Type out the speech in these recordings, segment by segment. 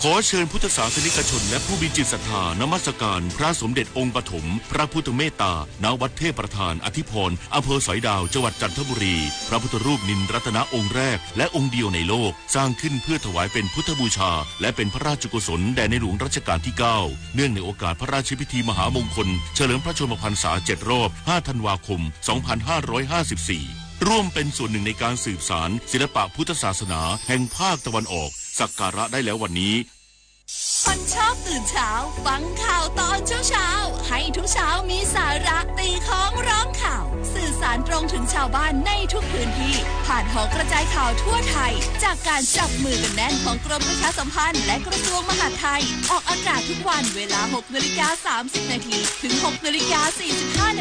ขอเชิญพุทธศาสนิกชนและผู้มีจิตศรัทธานมัสการพระสมเด็จองค์ปฐมพระพุทธเมตตาณวัดเทพประธานอธิพรอำเภอสอยดาวจังหวัดจันทบุรีพระพุทธรูปนินรัตนองค์แรกและองค์เดียวในโลกสร้างขึ้นเพื่อถวายเป็นพุทธบูชาและเป็นพระราชกุศลแด่ในหลวงรัชกาลที่9เนื่องในโอกาสพระราชพิธีมหามงคลเฉลิมพระชนมพรรษา7 รอบ 5 ธันวาคม 2554ร่วมเป็นส่วนหนึ่งในการสืบสานศิลปะพุทธศาสนาแห่งภาคตะวันออกสักการะได้แล้ววันนี้คนชอบตื่นเช้าฟังข่าวตอนเช้าให้ทุกเช้ามีสาระตีของร้องข่าวสื่อสารตรงถึงชาวบ้านในทุกพื้นที่ผ่านหอกระจายข่าวทั่วไทยจากการจับมือกันแน่นของกรมประชาสัมพันธ์และกระทรวงมหาดไทยออกอากาศทุกวันเวลา 6:30 น.ถึง 6:45 น.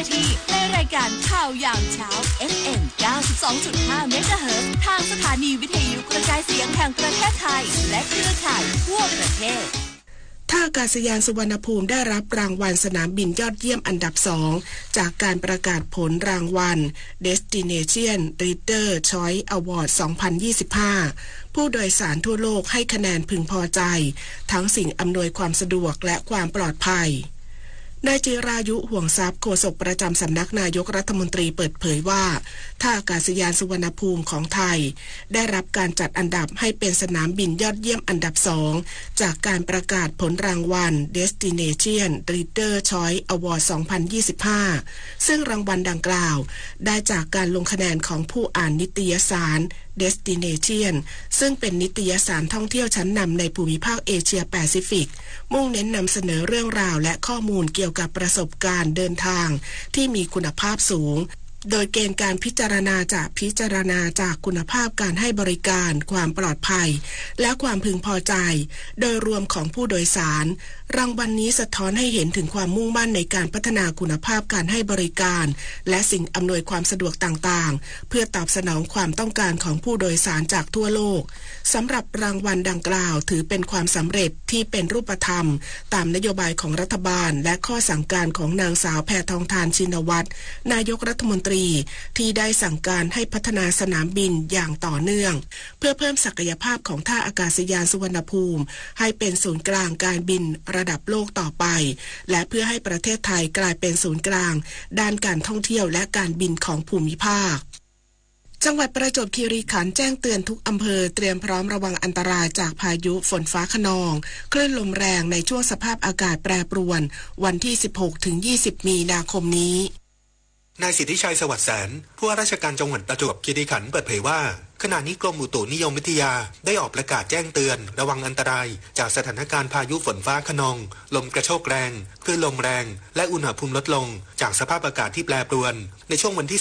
ในรายการข่าวยามเช้า FM 92.5 เมกะเฮิรตซ์ทางสถานีวิทยุกระจายเสียงแห่งประเทศไทยและเครือข่ายทั่วประเทศท่าอากาศยานสุวรรณภูมิได้รับรางวัลสนามบินยอดเยี่ยมอันดับ 2จากการประกาศผลรางวัล Destination Leader Choice Award 2025 ผู้โดยสารทั่วโลกให้คะแนนพึงพอใจทั้งสิ่งอำนวยความสะดวกและความปลอดภัยนายจิรายุห่วงทรัพย์โฆษกประจำสำนักนายกรัฐมนตรีเปิดเผยว่าท่าอากาศยานสุวรรณภูมิของไทยได้รับการจัดอันดับให้เป็นสนามบินยอดเยี่ยมอันดับ 2จากการประกาศผลรางวัล Destination Leader Choice Award 2025 ซึ่งรางวัลดังกล่าวได้จากการลงคะแนนของผู้อ่านนิตยสาร Destination ซึ่งเป็นนิตยสารท่องเที่ยวชั้นนำในภูมิภาคเอเชียแปซิฟิกมุ่งเน้นนำเสนอเรื่องราวและข้อมูลเกี่ยวกับประสบการณ์เดินทางที่มีคุณภาพสูงโดยเกณฑ์การพิจารณาจากคุณภาพการให้บริการความปลอดภัยและความพึงพอใจโดยรวมของผู้โดยสารรางวัลนี้สะท้อนให้เห็นถึงความมุ่งมั่นในการพัฒนาคุณภาพการให้บริการและสิ่งอำนวยความสะดวกต่างๆเพื่อตอบสนองความต้องการของผู้โดยสารจากทั่วโลกสำหรับรางวัลดังกล่าวถือเป็นความสำเร็จที่เป็นรูปธรรมตามนโยบายของรัฐบาลและข้อสั่งการของนางสาวแพทองธารชินวัตรนายกรัฐมนตรีที่ได้สั่งการให้พัฒนาสนามบินอย่างต่อเนื่องเพื่อเพิ่มศักยภาพของท่าอากาศยานสุวรรณภูมิให้เป็นศูนย์กลางการบินระดับโลกต่อไปและเพื่อให้ประเทศไทยกลายเป็นศูนย์กลางด้านการท่องเที่ยวและการบินของภูมิภาคจังหวัดประจวบคีรีขันธ์แจ้งเตือนทุกอำเภอเตรียมพร้อมระวังอันตรายจากพายุฝนฟ้าคะนองคลื่นลมแรงในช่วงสภาพอากาศแปรปรวนวันที่ 16-20 มีนาคมนี้นายสิทธิชัยสวัสดิ์แสนผู้ว่าราชการจังหวัดประจวบคีรีขันธ์เปิดเผยว่าขณะนี้กรมอุตุนิยมวิทยาได้ออกประกาศแจ้งเตือนระวังอันตรายจากสถานการณ์พายุฝนฟ้าคะนองลมกระโชกแรงคลื่นลมแรงและอุณหภูมิลดลงจากสภาพอากาศที่แปรปรวนในช่วงวันที่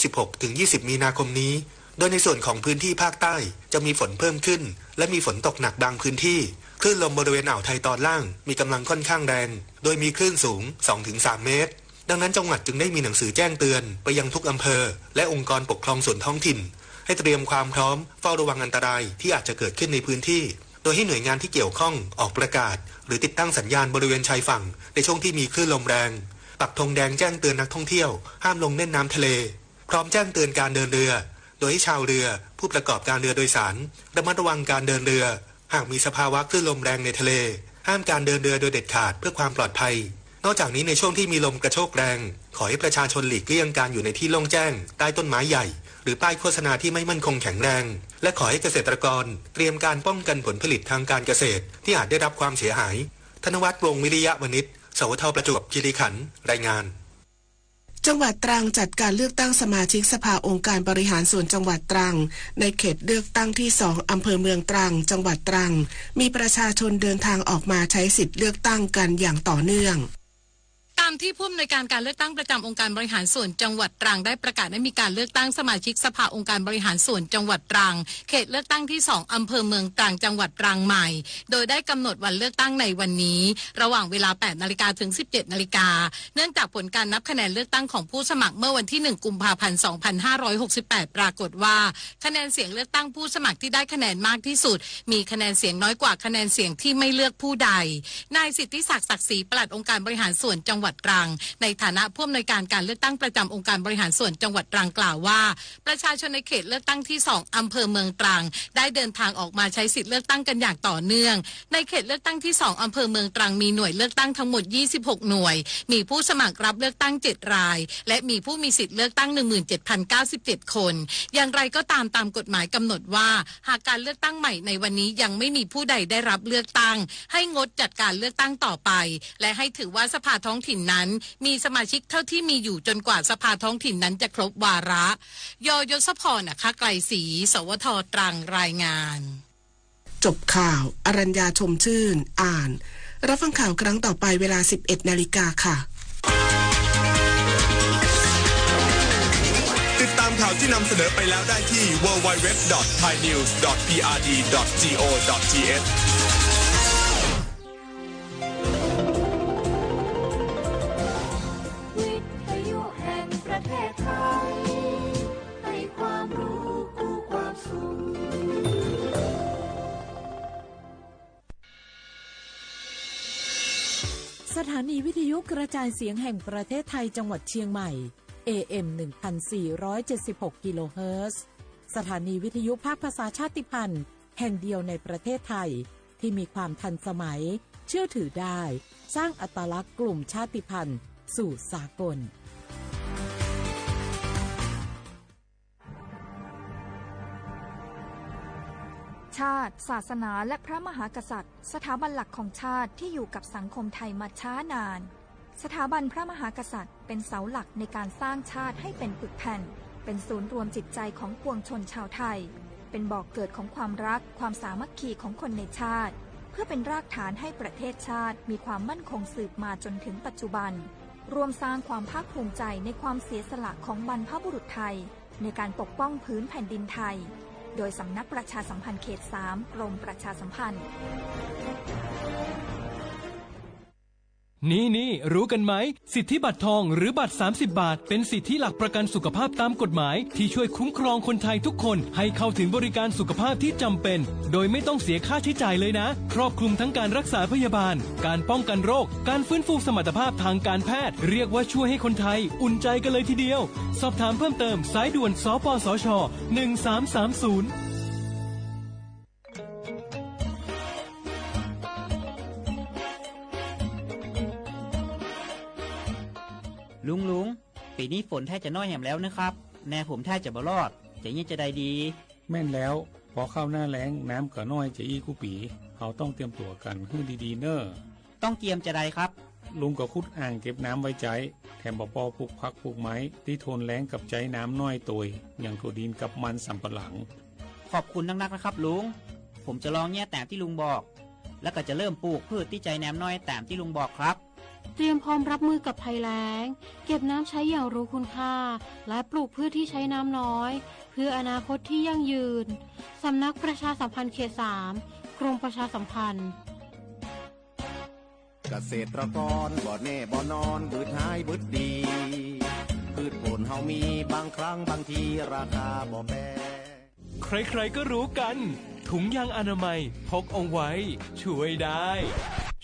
16-20 มีนาคมนี้โดยในส่วนของพื้นที่ภาคใต้จะมีฝนเพิ่มขึ้นและมีฝนตกหนักบางพื้นที่คลื่นลมบริเวณอ่าวไทยตอนล่างมีกำลังค่อนข้างแรงโดยมีคลื่นสูง 2-3 เมตรดังนั้นจังหวัดจึงได้มีหนังสือแจ้งเตือนไปยังทุกอำเภอและองค์กรปกครองส่วนท้องถิ่นให้เตรียมความพร้อมเฝ้าระวังอันตรายที่อาจจะเกิดขึ้นในพื้นที่โดยให้หน่วยงานที่เกี่ยวข้องออกประกาศหรือติดตั้งสัญญาณบริเวณชายฝั่งในช่วงที่มีคลื่นลมแรงปักธงแดงแจ้งเตือนนักท่องเที่ยวห้ามลงเล่นน้ำทะเลพร้อมแจ้งเตือนการเดินเรือโดยให้ชาวเรือผู้ประกอบการเรือโดยสารระมัดระวังการเดินเรือหากมีสภาวะคลื่นลมแรงในทะเลห้ามการเดินเรือโดยเด็ดขาดเพื่อความปลอดภัยนอกจากนี้ในช่วงที่มีลมกระโชกแรงขอให้ประชาชนหลีกเลี่ยงการอยู่ในที่โล่งแจ้งใต้ต้นไม้ใหญ่หรือป้ายโฆษณาที่ไม่มั่นคงแข็งแรงและขอให้เกษตรกรเตรียมการป้องกันผลผลิตทางการเกษตรที่อาจได้รับความเสียหายธนวัฒน์ วงศ์วิริยะวณิช สวทประจวบคีรีขันธ์รายงานจังหวัดตรังจัดการเลือกตั้งสมาชิกสภาองค์การบริหารส่วนจังหวัดตรังในเขตเลือกตั้งที่ 2 อำเภอเมืองตรังจังหวัดตรังมีประชาชนเดินทางออกมาใช้สิทธิ์เลือกตั้งกันอย่างต่อเนื่อง ตามที่ผู้อำนวยการการเลือกตั้งประจำองค์การบริหารส่วนจังหวัดตรังได้ประกาศให้มีการเลือกตั้งสมาชิกสภาองค์การบริหารส่วนจังหวัดตรังเขตเลือกตั้งที่ 2 อำเภอเมืองตรังจังหวัดตรังใหม่โดยได้กำหนดวันเลือกตั้งในวันนี้ระหว่างเวลา 8 นาฬิกาถึง 17 นาฬิกาเนื่องจากผลการนับคะแนนเลือกตั้งของผู้สมัครเมื่อวันที่ 1 กุมภาพันธ์ 2568 ปรากฏว่าคะแนนเสียงเลือกตั้งผู้สมัครที่ได้คะแนนมากที่สุดมีคะแนนเสียงน้อยกว่าคะแนนเสียงที่ไม่เลือกผู้ใดนายสิทธิศักดิ์ศักดิ์ศรีปลัดองค์การบริหารส่วนจังหวัด ตรังในฐานะผู้อำนวยการการเลือกตั้งประจำองค์การบริหารส่วนจังหวัดตรังกล่าวว่าประชาชนในเขตเลือกตั้งที่2อำเภอเมืองตรังได้เดินทางออกมาใช้สิทธิเลือกตั้งกันอย่างต่อเนื่องในเขตเลือกตั้งที่2อำเภอเมืองตรังมีหน่วยเลือกตั้งทั้งหมด26หน่วยมีผู้สมัครรับเลือกตั้ง7รายและมีผู้มีสิทธิเลือกตั้ง 17,097 คนอย่างไรก็ตามกฎหมายกำหนดว่าหากการเลือกตั้งใหม่ในวันนี้ยังไม่มีผู้ใดได้รับเลือกตั้งให้งดจัดการเลือกตั้งต่อไปและให้ถือว่าสภาท้องถิ่นนั้นมีสมาชิกเท่าที่มีอยู่จนกว่าสภาท้องถิ่นนั้นจะครบวาระยศพรนะคะไกลศรีสวทตรังรายงานจบข่าวอรัญญาชมชื่นอ่านรับฟังข่าวครั้งต่อไปเวลา 11 นาฬิกาค่ะติดตามข่าวที่นำเสนอไปแล้วได้ที่ www.thainews.prd.go.thวิทยุแห่งประเทศไทยให้ความรู้คู่ความสุขสถานีวิทยุกระจายเสียงแห่งประเทศไทยจังหวัดเชียงใหม่ AM 1476 กิโลเฮิรตซ์สถานีวิทยุภาคภาษาชาติพันธุ์แห่งเดียวในประเทศไทยที่มีความทันสมัยเชื่อถือได้สร้างอัตลักษณ์กลุ่มชาติพันธุ์สู่สากลชาติศาสนาและพระมหากษัตริย์สถาบันหลักของชาติที่อยู่กับสังคมไทยมาช้านานสถาบันพระมหากษัตริย์เป็นเสาหลักในการสร้างชาติให้เป็นปึกแผ่นเป็นศูนย์รวมจิตใจของปวงชนชาวไทยเป็นบ่อกเกิดของความรักความสามัคคีของคนในชาติเพื่อเป็นรากฐานให้ประเทศชาติมีความมั่นคงสืบมาจนถึงปัจจุบันรวมสร้างความภาคภูมิใจในความเสียสละของบรรพบุรุษไทยในการปกป้องพื้นแผ่นดินไทยโดยสำนักประชาสัมพันธ์เขต 3 กรมประชาสัมพันธ์นี่รู้กันไหมสิทธิบัตรทองหรือบัตร30 บาทเป็นสิทธิหลักประกันสุขภาพตามกฎหมายที่ช่วยคุ้มครองคนไทยทุกคนให้เข้าถึงบริการสุขภาพที่จำเป็นโดยไม่ต้องเสียค่าใช้จ่ายเลยนะครอบคลุมทั้งการรักษาพยาบาลการป้องกันโรคการฟื้นฟูสมรรถภาพทางการแพทย์เรียกว่าช่วยให้คนไทยอุ่นใจกันเลยทีเดียวสอบถามเพิ่มเติมสายด่วนสปสช1330ลุงปีนี้ฝนแทบจะน้อยแหมแล้วนะครับแน่ผมแทบจะบ่รอดจะยิ่งจะได้ดีแม่นแล้วพอเข้าหน้าแล้งน้ำก็น้อยจะอีกูปีเขาต้องเตรียมตัวกันให้ดีๆเนอ้อต้องเตรียมจะได้ครับลุงก็ขุดอ่างเก็บน้ำไว้ใจแถมบ่ปอปลูกผักปลูกไม้ที่ทนแล้งกับใจน้ำน้อยตัวอย่างถั่วดินกับมันสำปะหลังขอบคุณนักๆนะครับลุงผมจะลองแย่ตามที่ลุงบอกแล้วก็จะเริ่มปลูกพืชที่ใจน้ำน้อยตามที่ลุงบอกครับเตรียมพร้อมรับมือกับภัยแล้งเก็บน้ำใช้อย่างรู้คุณค่าและปลูกพืชที่ใช้น้ำน้อยเพื่ออนาคตที่ยั่งยืนสำนักประชาสัมพันธ์เขต 3 กรมประชาสัมพันธ์เกษตรกรบ่แน่บ่นอนบืดหายบืดดีพืชผลเฮามีบางครั้งบางทีราคาบ่แปรใครๆก็รู้กันถุงยางอนามัยพกเอาไว้ช่วยได้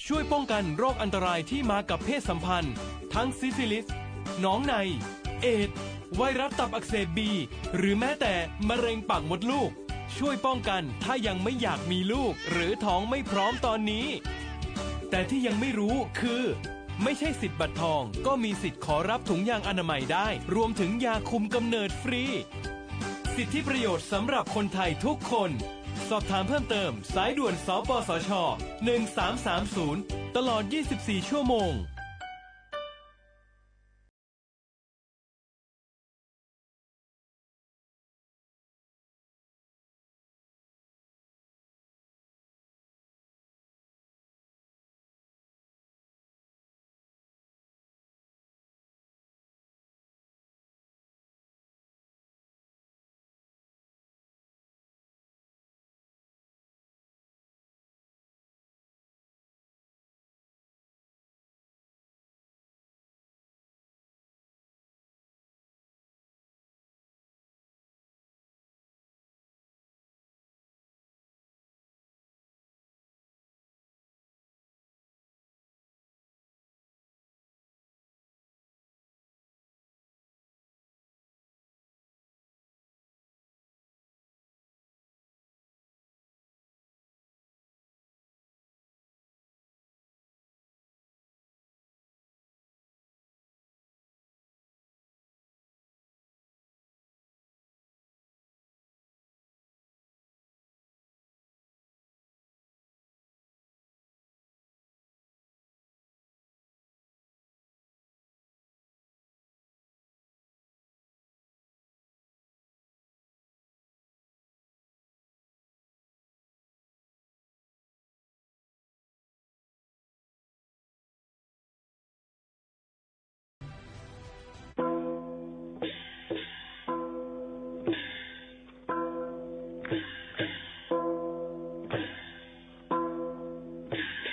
ช่วยป้องกันโรคอันตรายที่มากับเพศสัมพันธ์ทั้งซิฟิลิสหนองในเอดส์ไวรัสตับอักเสบบีหรือแม้แต่มะเร็งปากมดลูกช่วยป้องกันถ้ายังไม่อยากมีลูกหรือท้องไม่พร้อมตอนนี้แต่ที่ยังไม่รู้คือไม่ใช่สิทธิ์บัตรทองก็มีสิทธิ์ขอรับถุงยางอนามัยได้รวมถึงยาคุมกำเนิดฟรีสิทธิประโยชน์สำหรับคนไทยทุกคนสอบถามเพิ่มเติมสายด่วนสปสช1330ตลอด24ชั่วโมง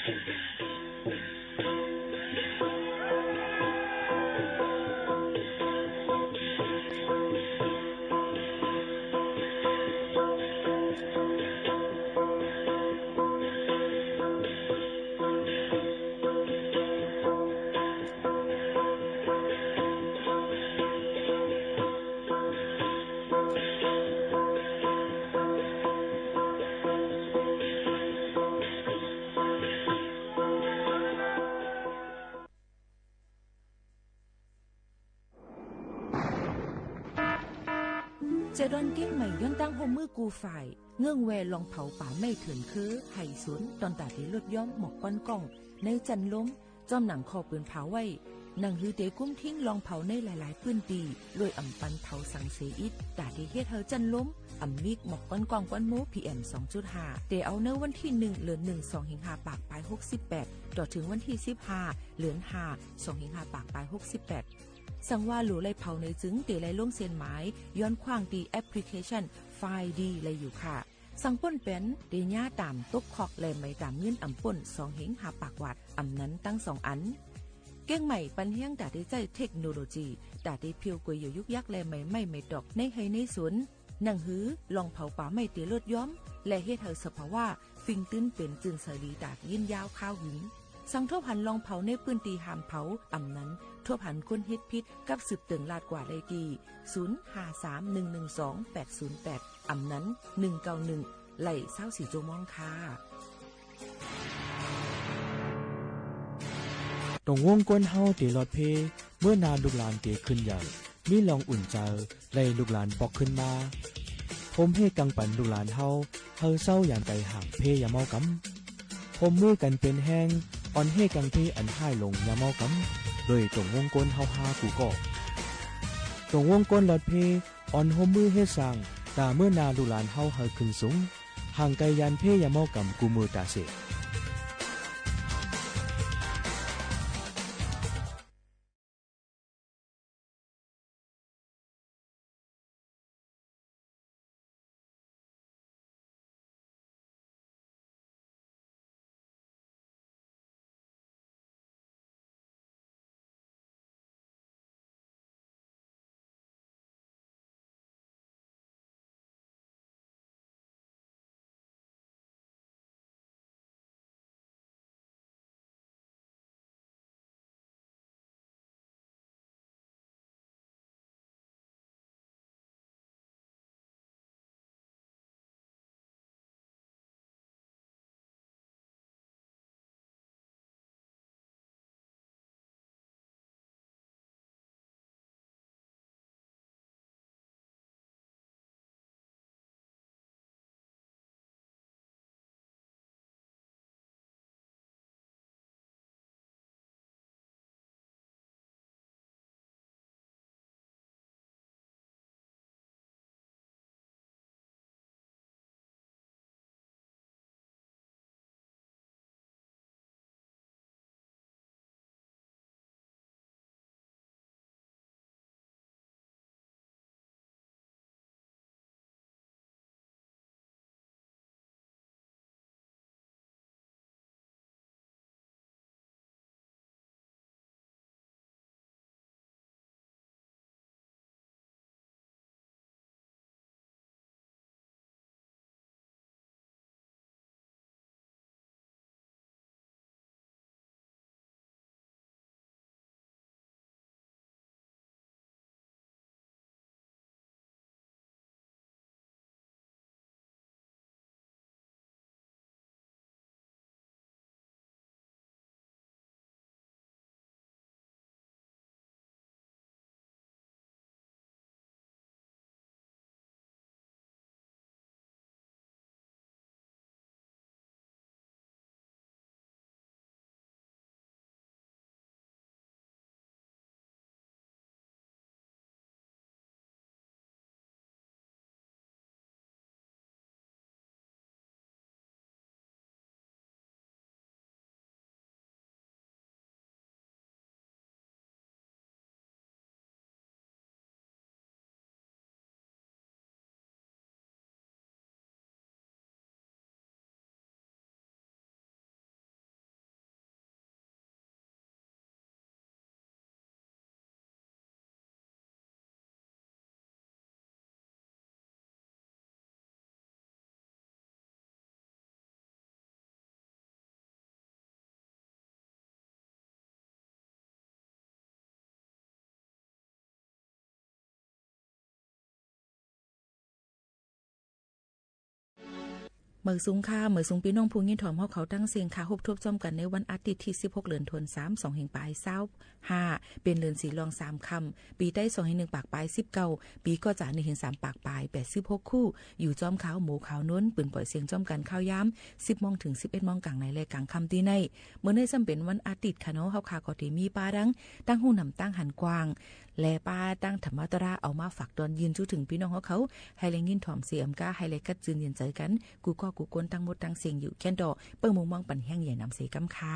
เจดอนเก้งใหม่ย้อนตั้งโฮมมือกูฝ่ายเงื่องแวลองเผาป่าไม่ถึงคือไห่สวนตอนตาที่ลดย้อมหมอกก้อนกล้องในจันล้มจอมหนังคอปืนเผาไว้หนังฮือเตกุ้มทิ้งลองเผาในหลายๆพื้นที่โดยอำปันเผาสังเสอิดตาที่เฮ็ดเฮาจันล้มอำมิกหมอกก้อนกล้องก้อนโม PM 2.5 เตเอาเนื้อวันที่1เดือน1 2สิงหาปากปลาย68ต่อถึงวันที่15เดือน5 2สิงหาปากปลาย68สั่งว่าหลูไลเผาในจึงเตไลล่มเสียนหมายย้อนขว้างตีแอปพลิเคชันไฟล์ดีเลยอยู่ค่ะสั่งป่นเป็นเดญ่าตามตกคอกแลไม่ตามเงื่อนอำป่น2เหงหาปากวัดอำนั้นตั้ง2อันเก้งใหม่ปันเฮียงดาได้ใจเทคโนโลยีดาได้เพียวกวยอยู่ยุกยักแลไม่ดอกในให้ในสวนหนังหือลองเผาป่าไม่เตลดย้อมและเฮ็ดให้สภาวะฟิงตื้นเป็นจึงเสรีดาดยินยาวข้าวหึงสังทบหันลองเผาในปืนตีหามเผาอำนั้นทบหันคนเฮ็ดพิษกับสืบเติงลาดกว่าเลยดี0531128808อำนั้น191ไหล่24โจมองค่ะตรงวงก้นเฮาเตลอดเพเมื่อนาลูกหลานเตขึ้นใหญ่มีลองอุ่นใจไล่ลูกหลานปอกขึ้นมาผมเฮกังปันลูกหลานเฮาเศร้าอย่างใจห่างเพยาเมากำผมมือกันเป็นแห้งอ่อนเฮกังเพอันห้ายลงยาเมากำโดยตรงวงก้นเฮาหากูก็ตรงวงก้นลอดเพอ่อนโฮมมือเฮ็ดสร้างตาเมื่อนาลูกหลานเฮาขึ้นสูงห่างไกลยันเพยาเมากำกูมือตาเส มือสูงค่ามือสูงพี่น้องผู้ยินถ่อมเฮาเขาตั้งเสียงค่ะฮบทบจอมกันในวันอาทิตย์ที่16เดือนธันวาคม2แห่งปลาย25เป็นเดือน4รอง3ค่ำปีใต้2แห่ง1ปากปลาย19ปีก็จะ1แห่ง3ปากปลาย86คู่อยู่จอมขาวหมูขาวน้นปืนปล่อยเสียงจอมกันข้าวย้ำ10 โมงถึง 11 โมงกลางในและกลางค่ำที่ในเมื่อในซ้ำเป็นวันอาทิตย์ค่ะเนาะเฮาค่ะก็ที่มีปลาดังตั้งหูนำตั้งหันกวางและป้าตั้งธรรมตราเอามาฝากตอนยืนจู้ถึงพี่น้องเขาให้แรงยินถ่อมเสียมก้าให้แรงกัดจืนเย็นใจกันกูก็กูกวนตั้งหมดตั้งเสียงอยู่แค่นดอเปิ้งมุงมองปั่นแห้งใหญ่นำเสกำคา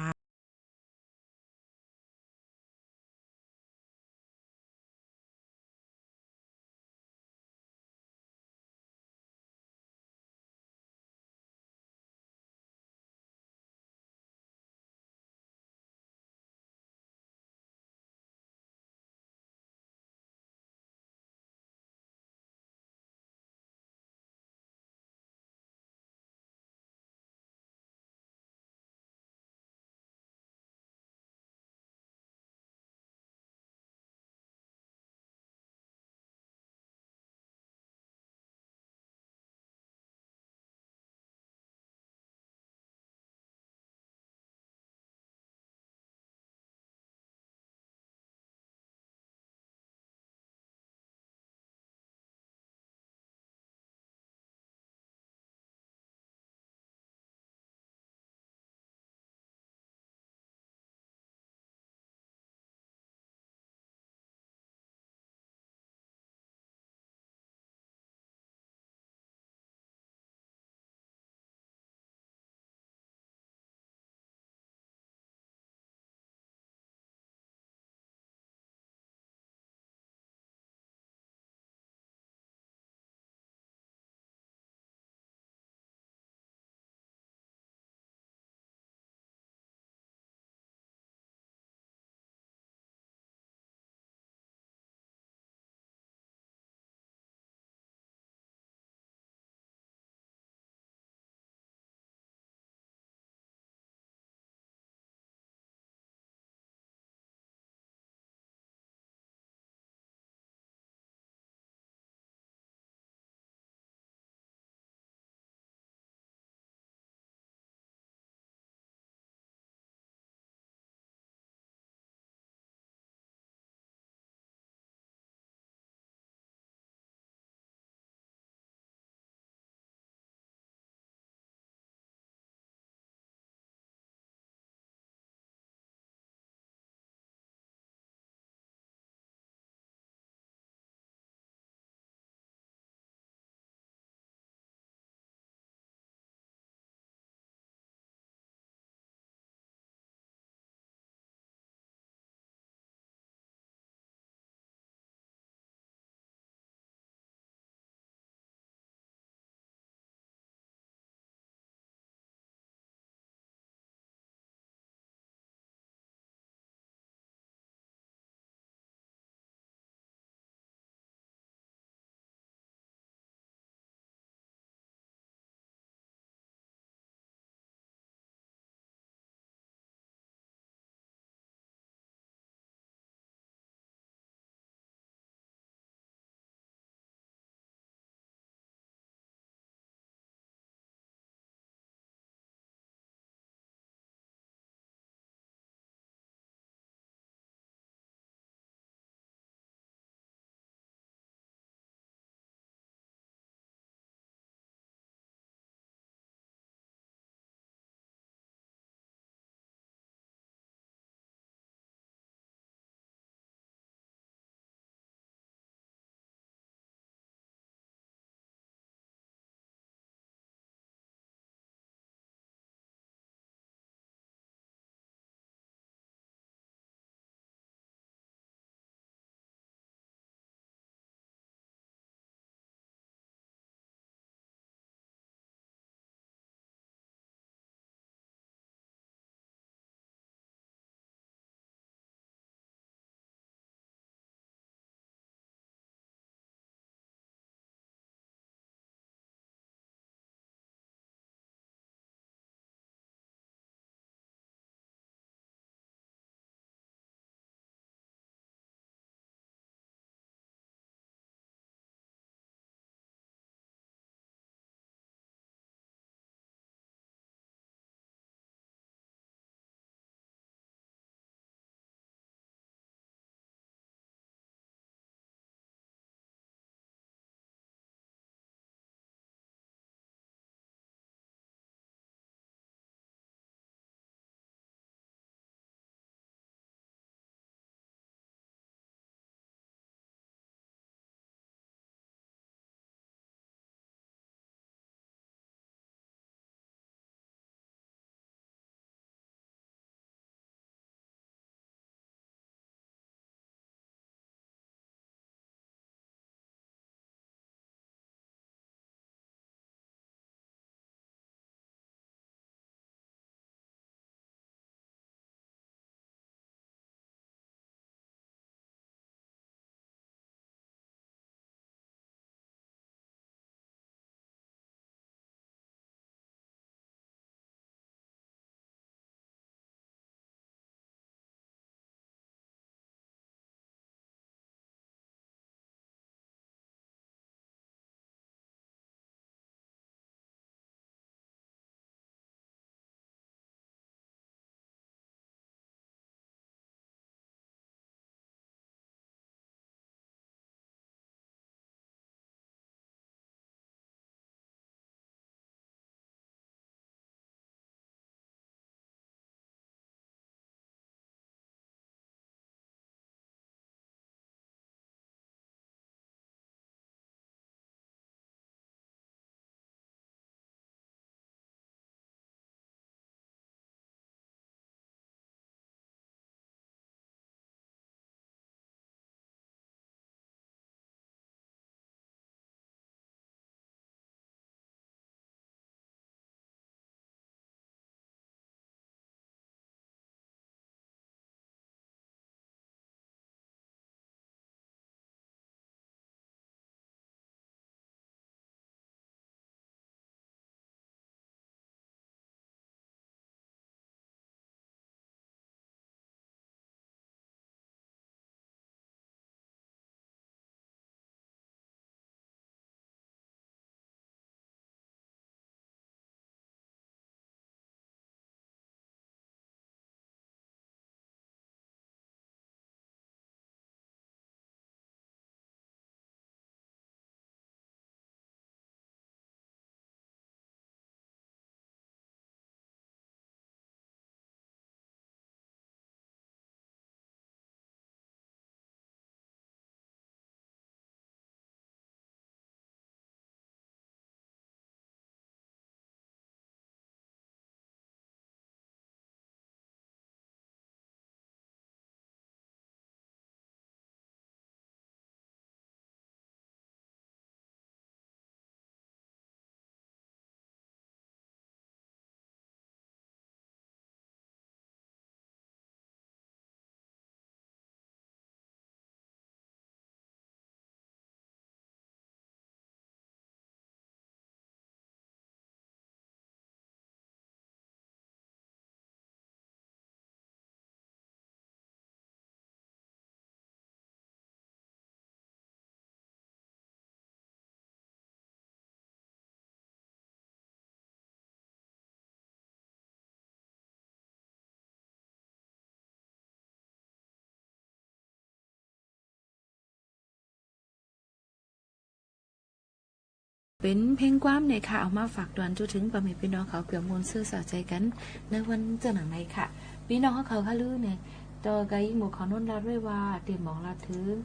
เป็นเพลงความในค่ะเอามาฝากตอนจนถึงประเมพี่น้องเขาเกี่ยวมวลซื่อสาใจกันในวันเจ้าหนังในค่ะพี่น้องเขาค่ะลือเนี่ยต่อไกหมู่เขาโน้นรัดไว้ว่าเตรียมบอกรัดถึง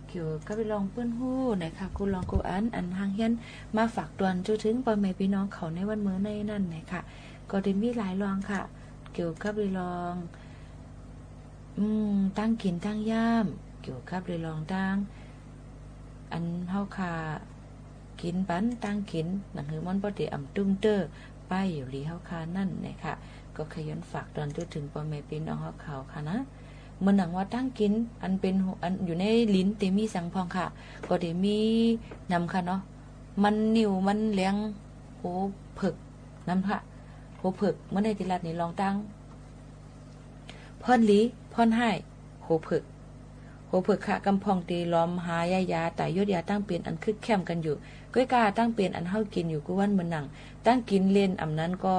เกี่ยวกับไปลองเปิ้นหู้นะคะกูลองกูอันหางเฮียนมาฝากตอนจนถึงประเมพี่น้องเขาในวันมื้อในนั่นนะคะก็ได้มีหลายรองค่ะเกี่ยวกับไปลองตั้งกินตั้งย่ามเกี่ยวกับไปลองตั้งอันเฮาค่ะกินปันตั้งกินหนังหือมันบ่ได้อำตุ้มเตอป้ายอยู่ลีเฮาค่ะนั่นนะคะก็ขยันฝากตอนจนถึงพ่อแม่พี่น้องเฮาเขาค่ะนะเมื่อหนังว่าตั้งกินอันเป็นอันอยู่ในลิ้นเตมีสังพองค่ะก็ได้มีนำค่ะเนาะมันนิ่วมันเลี้ยงโหผึกนำค่ะโหผึกเมื่อในติรัดนี่ลองตั้งพ่อนลีพ่อนให้โหผึกค่ะกำพองตีล้อมหายายาแต่ยศยาตั้งเป็นอันคึกแคมกันอยู่ก้อยกาตั้งเป็นอันเฮากินอยู่กูวันเมือนังตั้งกินเล่นอำนั้นก็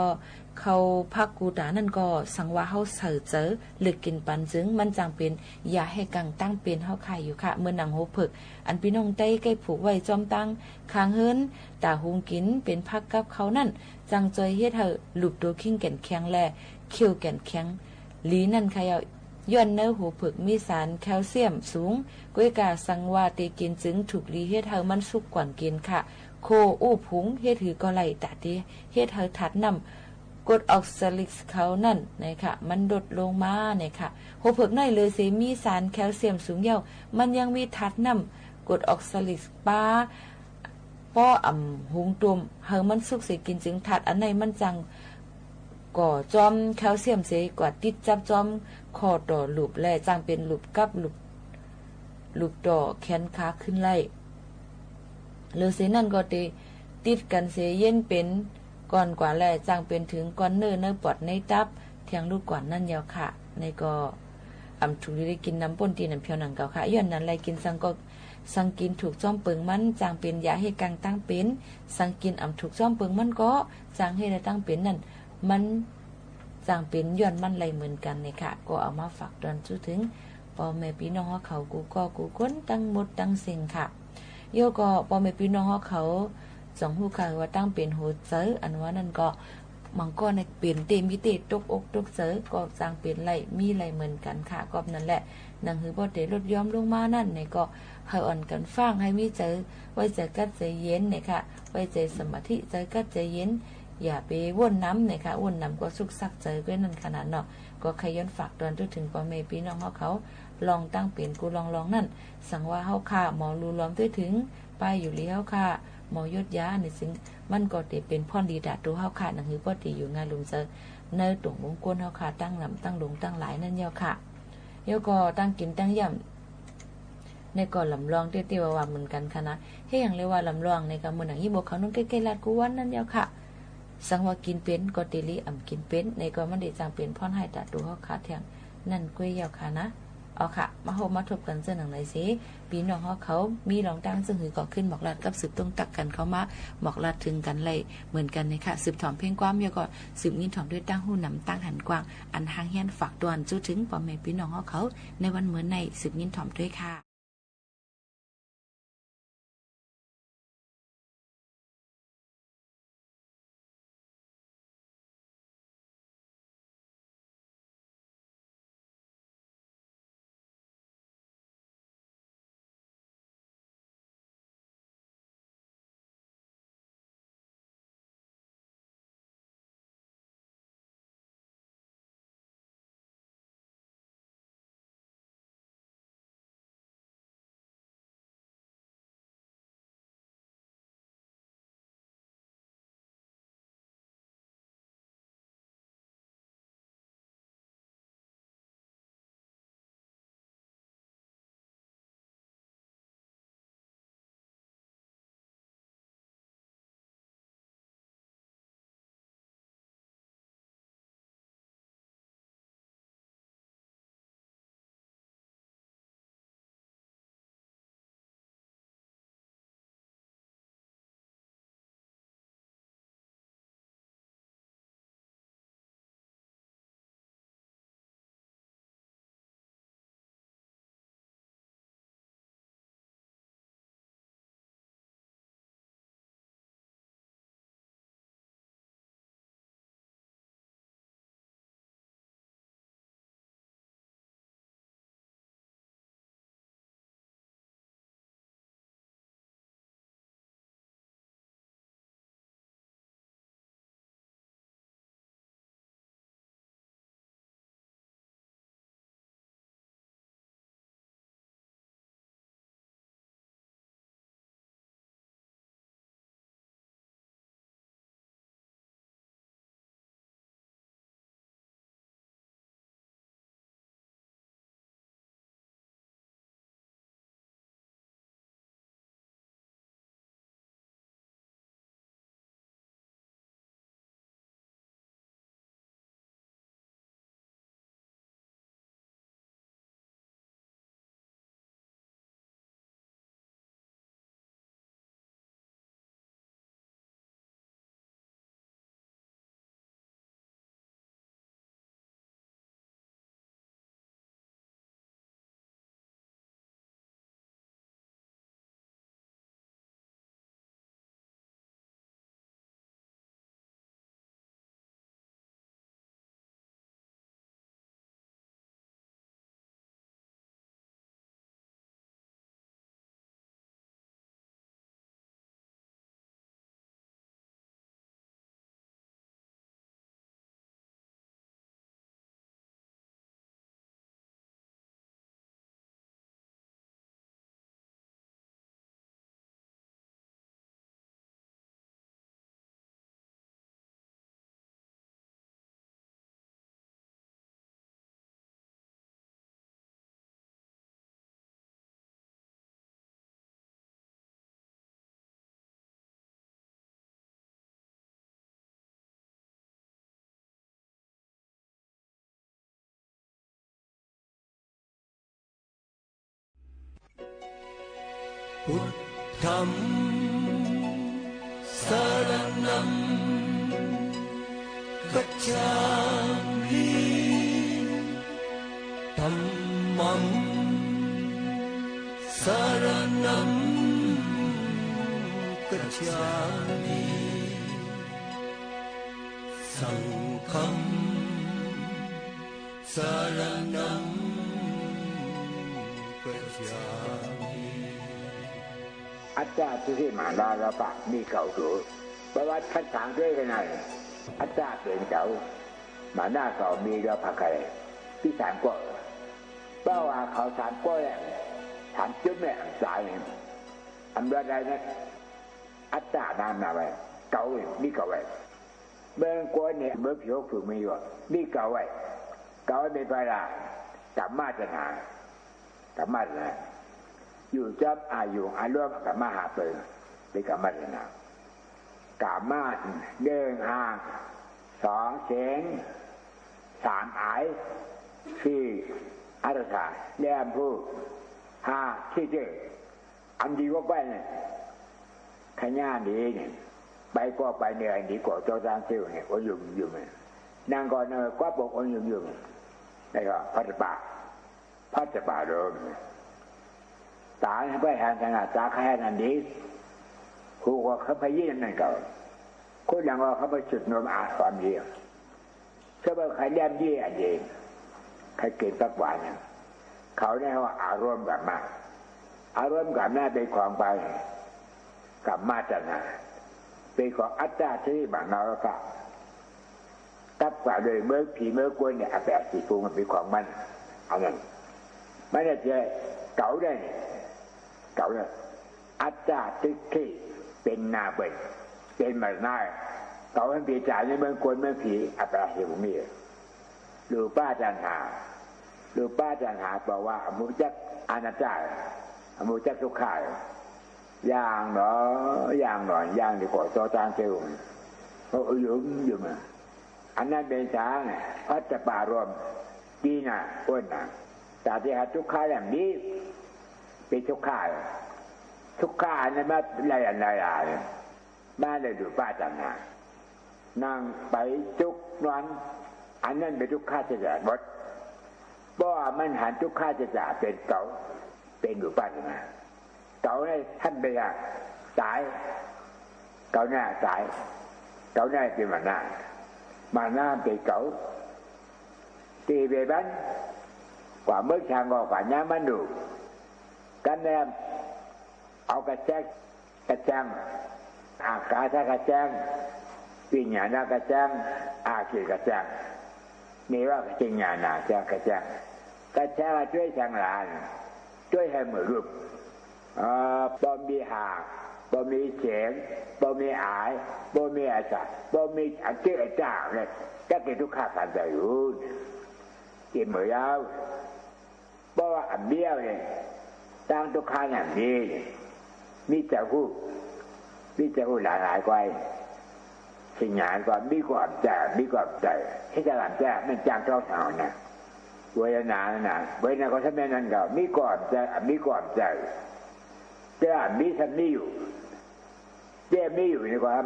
เขาพักกูตานั่นก็สังว่าเฮาเสือเจอหรือกินปันจึงมันจังเป็นยาให้กังตั้งเป็นเฮาขายอยู่ค่ะเมือนังโหผึกอันพี่น้องใต้ใกล้ผูกไว้จอมตั้งคางเฮิรนตาหุงกินเป็นพักกับเขานั่นจังจอยเฮ็ดเฮาหลุบตัวขิงแก่นแข็งแลเคี้ยวแก่นแข็งลีนั่นใครเอาย้อนเนื้อหูผึกมีสารแคลเซียมสูงก้อยกาสังว่าตีกินจึงถูกลีเฮ็ดเฮามันสุกกว่ากินค่ะโคอู้ผุงเฮ็ดหือก็ไหลตาตีเฮ็ดเฮาถัดนำกรดออกซาลิกเขานั่นนะคะมันลดลงมาเนี่ยค่ะหูผึกน้อยเลยสิมีสารแคลเซียมสูงเยามันยังมีถัดนำกรดออกซาลิกป้าป้อหุงตุ่มเฮามันสุกสิกินจึงถัดอันไหนมันจังก่อจอมแคลเซียมเสกว่าติดจับจอมคอต่อหลุบแลจังเป็นหลุบกับหลุบต่อแขนขาขึ้นไล่หรือเสนั่นก็ติดกันเสเย็นเป็นก่อนกว่าแลจังเป็นถึงก้อนเนื้อปอดในตับเทียงลูกก่อนนั่นยาวค่ะในก็ถูกได้กินน้ำป่นตีน้ำเพียวหนังเก่าค่ะย้อนนั้นไรกินสังกินถูกจ้อมเปิงมันจางเป็นยาให้กังตั้งเป็นสังกินถูกจ้อมเปิงมันก็จางให้ได้ตั้งเป็นนั่นมันจางเป็นย้อนมันไรเหมือนกันเนี่ยค่ะก็เอามาฝากตอนจุถึงพ่อแม่พี่น้องเขากูก้นตั้งหมดตั้งสิ่งค่ะโยก็พ่อแม่พี่น้องเขาสองหูค่ะว่าตั้งเป็นโหเจออันว่านั่นก็มังก็ในเปลี่ยนเต็มมิติตกอกตกเจอก็จางเป็นไรมีไรเหมือนกันค่ะก็นั่นแหละนังหือบ่ได้ลดย้อมลงมานั่นเนี่ยก็ให้อ่อนกันฟังให้มีเจอไว้ใจกัดใจเย็นเนี่ยค่ะไว้ใจสมาธิใจกัดใจเย็นอย่าไปวนน้ำเนี่ยค่ะวนน้ำก็สุกซักเจอก็นั่นขนาดเนาะก็ขย้อนฝากตอนถึงพ่อแม่พี่น้องเขาลองตั้งเปลี่ยนกูลองนั่นสั่งว่าเฮาค่ะหมอรู้ล้อมถึงป้ายอยู่ลีเฮาค่ะหมอยศยาในสิ่งมันก็ได้เป็นพ่อนดีดาตัวเฮาค่ะหนังหือบ่ดีอยู่งานลุงเจอเนื้อตุ่งวงกวนเฮาค่ะตั้งลำตั้งลงตั้งหลายนั่นเยาค่ะเยาก็ตั้งกินตั้งย่ำในก่อนลำลองเตี้ยวๆว่าเหมือนกันค่ะนะให้อย่างเรียกว่าลำลองในกำมือหนังยี่บกเขานุ่งใกล้ๆลาดกูวันนั่นเยาค่ะสังว่ากินเป็นก็ติลิกินเป็นในก็มันได้จางเป็นพ่อนให้ตาตัวเฮาค่ะเทียงนั่นกล้วยเยาค่ะนะเอาค่ะมาทบกันเส้นหนังไหนสิปีน้องเขามีลองตั้งซึ่งหือก็ขึ้นหมอกลัดกับสืบต้องตักกันเขามาหมอกลัดถึงกันเลยเหมือนกันในค่ะสืบถอมเพ่งความเยอะก็สืบยินถอมด้วยตั้งหูนำตั้งหันกว้างอันหางเฮียนฝากตวนจู้ถึงพ่อแม่พี่น้องเขาในวันเหมือนในสืบยินถอมด้วยค่ะ พุทธัมสรณังคัจฉามิธัมมังสรณังคัจฉามิสังฆังสรณังคัจฉามิอาจารย์ที่มาลาลาปะมีเก่าตัวประวัติขั้นทางด้วยกันไงอาจารย์เป็นเก่ามาหน้าเก่ามีเรือพักอะไรที่สามก็เป้าว่าเขาสามก็แหละถามจุดแม่สายอันใดนะอาจารย์นามนาไว้เก่ามีเก่าไว้เมื่อกวนเนี่ยเมื่อผิวฝึกมีอยู่มีเก่าไว้เก่าไม่ไปละกลับมาจะหากลับมาเลยอยู่จับอายุอาร่วมกับมาหาเปิงไปกับมาเลยนะกามาเดินห่างสองเสียงสามอายสี่อัตถาเลี้ยมผู้ห้าที่เจออันดีก็ไปเนี่ยขย่าดีเนี่ยไปก็ไปเนี่ยอันดีกว่าเจ้าจางเซี่ยวเนี่ยก็ยุ่งเนี่ยนางก่อนเนี่ยก็บอกว่ายุ่งนี่ก็พัดป่าเดิมตาให้ไปหาขนาดตาแค่นั้นดีครูก็เขาไปยี่นั่นเก่าคนอย่างว่าเขาไปจุดนมอาความเยี่ยมเชื่อว่าใครเลี้ยงยี่อันเองใครเก่งสักวันเนี่ยเขาเนี่ยว่าอารมณ์กับมาอารมณ์กับหน้าเป็นของไปกับมาจันทร์เป็นของอัตตาที่บางนาแล้วก็ตับกว่าเลยเมื่อผีเมื่อกวนเนี่ยแปดสีฟูมันเป็นของมันเอาเงินไม่ได้เจเก่าได้เก่าเนี่ยอาจารย์ที่เป็นนาเบิดเป็นมาหน้าเก่าให้ปีจ่ายในเมืองกวนเมืองผีอัปราหิวมีหรือป้าจันหาบอกว่าอมุจักอาณาจักรอมุจักทุกข่ายย่างหนอย่างดีกว่าจอจางเซลเขาอยู่มาอันนั้นเป็นช้างพัฒป่ารวมดีน่ะอ้วนน่ะแต่ที่หาทุกข่ายอย่างนี้เป็นทุกข่ายอันนั้นมาอะไรมาเลยดูป้าจันหานางไปจุกนวลอันนั้นเป็นทุกข่ายจะหมดเพราะมันหันทุกข่ายจะเป็นเก่าเป็นดูป้าจันหาเก่าเนี่ยท่านไปตายเก่าหน้าตายเก่าหน้าเป็นมาหน้าเป็นเก่าตีเบบันกว่าเมื่อช่างก็กว่าน้ำมันดูกันแนมเอากระจังอากาศกระจังปิญญาณกระจังอาคีกระจังนี่ว่ากระจังญาณกระจังช่วยช่างหลานช่วยให้มือรูปบ่มีหาบ่มีเสียงบ่มีอายบ่มีอาจารย์บ่มีอันเจ้าจ้าเนี่ยก็เป็นทุกข้าขันใจอยู่กินมือยาวเพราะว่าอันเบี้ยวเนี่ยตั้งทุกข้าอย่างนี้มีแต่ผู้หลายกว่าสิ่งหยาดกว่ามีความใจที่จะหลับใจมันจางเท่าเท่านะเวทนาก็ทำให้นั่นก็มีความใจจะมีสันนิอยู่มีอยู่ในความ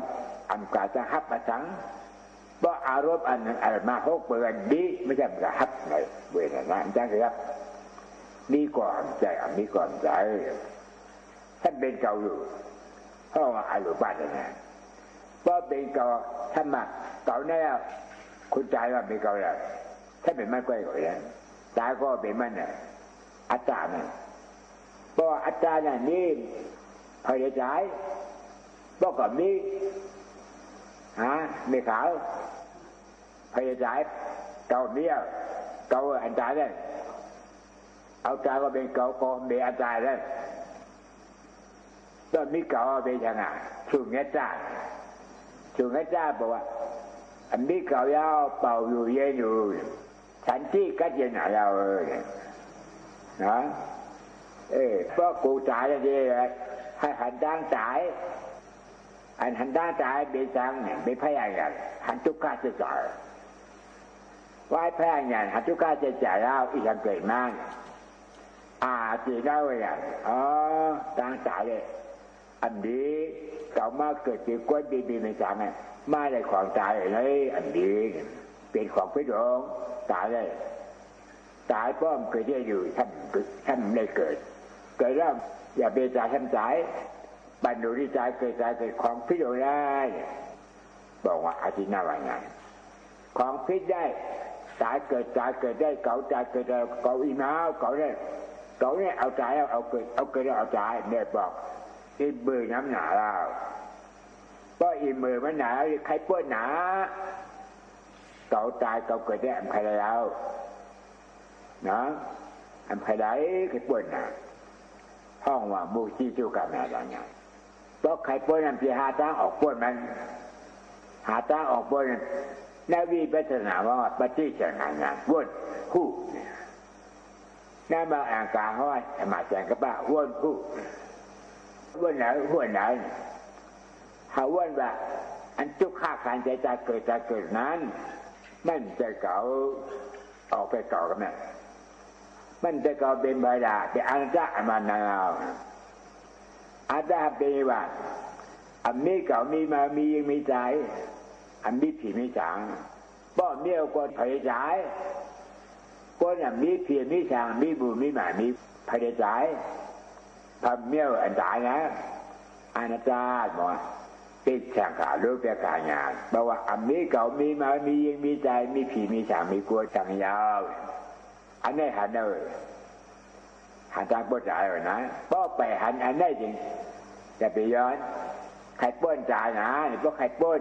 อันกาจะฮับมาสังเพราะอารมณ์อันมาหกเปลือนดีไม่ใช่จะฮับในเวทนาจังเลยครับมีความใจท่านเป็นเก่าอยู่เพราะว่าอายุบ้านเนี่ยเพราะเป็นเก่าท่านมาเก่าเนี่ยคุณใจว่าเป็นเก่าแล้วท่านเป็นไม่ก้อยเลยตายก็เป็นมันเนี่ยอาจารย์เนี่ยเพราะอาจารย์เนี่ยนี่พยายามบอกกับมีไม่ขาวพยายามเก่าเบี้ยเก่าอาจารย์เนี่ยเอาใจก็เป็นเก่าก็เป็นอาจารย์เนี่ยตอนนี้เก่าเป็นยังไงช่วงนี้จ้าบอกว่าอันนี้เก่ายาวเป่าอยู่เย็นอยู่ฉันที่กัดเย็นหนาเรานะเพราะกูจ่ายอย่างนี้ให้หันด้านจ่ายหันด้านจ่ายเป็นจังเป็นพยายามหันทุกข้าจะจ่ายไว้พยายามหันทุกข้าจะจ่ายแล้วอีกอย่างเกิดมาก จีเล่าเลยต่างสายเลยอันนี้เก่ามาเกิดจีกวนบีไม่จังไงมาได้ของตายเลยอันนี้เป็นของพิโรธตายเลยตายป้อมเคยได้อยู่ท่านได้เกิดแล้วอย่าเบจ่าท่านสายบรรลุที่ใจเกิดของพิโรธได้บอกว่าอาทิตย์หน้าวันไงของพิษได้ตายเกิดได้เก่าตายเกิดได้เก่าอีน้าเก่าเนี่ยเอาใจเอาเกิดเอาใจเนี่ยบอกอีมือน้ำหนาแล้วเพราะอีมือมันหนาใครป้วนหนาเก่าตายเก่าเกิดได้อันใครแล้วนะอันใครได้ใครป้วนหนาห้องว่ามูชีจูกับแม่อะไรเงี้ยเพราะใครป้วนอันที่หาทางออกป้วนมันหาทางออกป้วนนาวีพัฒนาว่าปฏิเสธงานวนหูนั่นมาอ่างกลางห้อยมาแจงกับป้าวนหูวนไหนหัวไหนหาวนว่าอันจุกฆ่าการใจเกิดนั้นมันจะเก่าออกไปเก่ากันไหมมันจะเก่าเป็นใบดาแต่อันจะมันนาวอาจจะเป็นว่าอันนี้เก่ามีมามียังมีใจอันนี้ผีไม่จางป้อนเมี่ยวก้อนไผ่ใจก้อนอันนี้ผีไม่จางมีบุญมีหมามีไผ่ใจทำเมี่ยวอันตายนะอาณาจารย์บอกติดช่างขาลูกแต่การงานบอกว่าอันนี้เก่ามีมามียังมีใจมีผีมีจางมีกลัวจังยาวอันนี้หันเลยหันทางป้อนใจเลยนะป้อไปหันอันนี้จริงจะไปย้อนใครป้อนใจนะนี่ก็ใครป้อน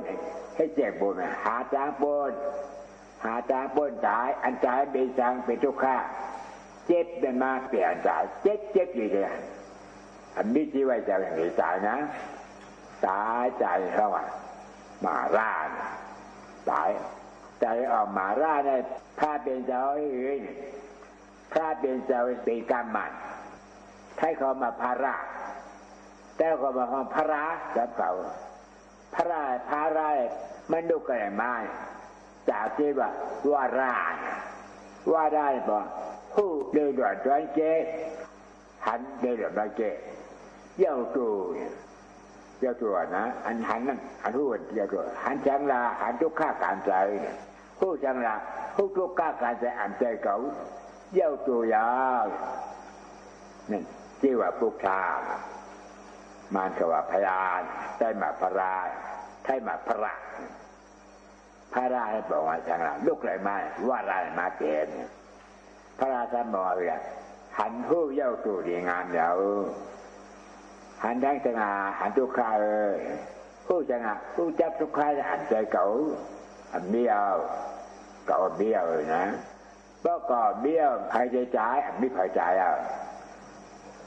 ให้เจ็บปวดหาจางป้อนใจอันใจเป็นจางเป็นทุกข์เจ็บเป็นมากเปลี่ยนใจเจ็บอยู่เลยอันนี้ที่ไว้ใจอย่างนี้ใจนะตายใจเข้ามาร่าตายใจออกมาร่าเนี่ยพระเป็นเจ้าพระเป็นเจ้าเป็นกรรมมันให้เขามาพาระแต่เขามาห้องพระกับเขาพระมันดูกันมาจากที่ว่าได้บอกผู้เดินด่วนจวนเจหันเดินด่วนมาเจเย้าตัวนะอันหันนั่นอันรู้ว่าเย้าตัวหันจังลาหันทุกข้าการใจผู้จังลาผู้ทุกข้าการใจอันใจเขาเย้าตัวยาวนั่นชื่อว่าปุกชามันก็ว่าพยานได้มาพระได้มาพระให้บอกว่าจังลาลูกไรมาว่าไรมาเกินพระราชาบอกเลยหันผู้เย้าตัวดีงามเดี๋ยวหันทั้งจังหันทุกข้าผู้จังผู้จับทุกข้าอันใจเก่าอันเบี้ยวเก่าเบี้ยวเลยนะก็ก่อเบี้ยวใครใจจ่ายอันไม่ใครจ่าย